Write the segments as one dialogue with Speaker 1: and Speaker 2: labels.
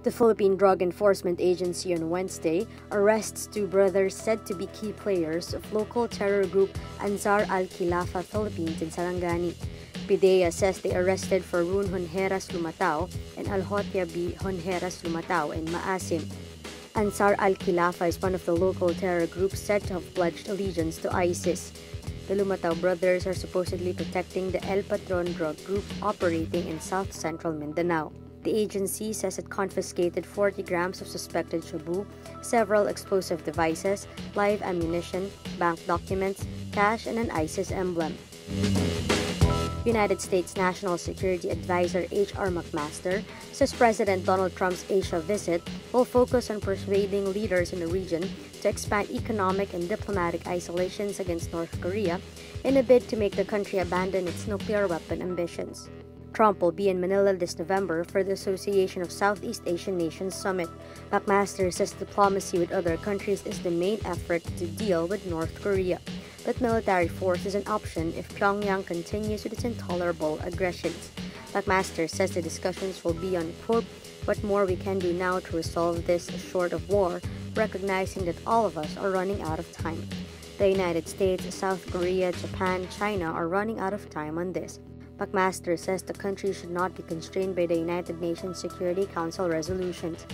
Speaker 1: The Philippine Drug Enforcement Agency on Wednesday arrests two brothers said to be key players of local terror group Anzhar al-Khilafa Philippines in Sarangani. Midday says they arrested Farun Honjeras Lumatao and Alhotia B. Honjeras Lumatao in Maasim. Anzhar al-Khilafa is one of the local terror groups said to have pledged allegiance to ISIS. The Lumatao brothers are supposedly protecting the El Patron drug group operating in south-central Mindanao. The agency says it confiscated 40 grams of suspected shabu, several explosive devices, live ammunition, bank documents, cash, and an ISIS emblem. United States National Security Advisor H.R. McMaster says President Donald Trump's Asia visit will focus on persuading leaders in the region to expand economic and diplomatic isolations against North Korea in a bid to make the country abandon its nuclear weapon ambitions. Trump will be in Manila this November for the Association of Southeast Asian Nations Summit. McMaster says diplomacy with other countries is the main effort to deal with North Korea, but military force is an option if Pyongyang continues with its intolerable aggressions. McMaster says the discussions will be on, quote, what more we can do now to resolve this short of war, recognizing that all of us are running out of time. The United States, South Korea, Japan, China are running out of time on this. McMaster says the country should not be constrained by the United Nations Security Council resolutions.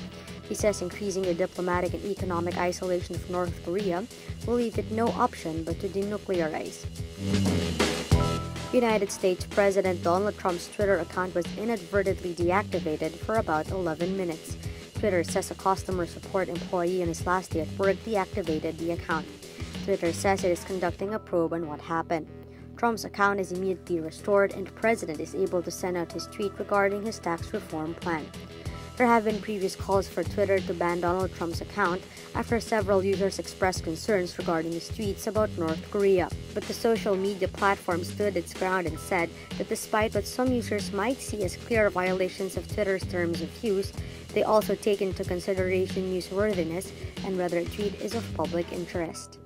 Speaker 1: He says increasing the diplomatic and economic isolation of North Korea will leave it no option but to denuclearize. United States President Donald Trump's Twitter account was inadvertently deactivated for about 11 minutes. Twitter says a customer support employee on his last day at work deactivated the account. Twitter says it is conducting a probe on what happened. Trump's account is immediately restored and the president is able to send out his tweet regarding his tax reform plan. There have been previous calls for Twitter to ban Donald Trump's account after several users expressed concerns regarding his tweets about North Korea. But the social media platform stood its ground and said that despite what some users might see as clear violations of Twitter's terms of use, they also take into consideration newsworthiness and whether a tweet is of public interest.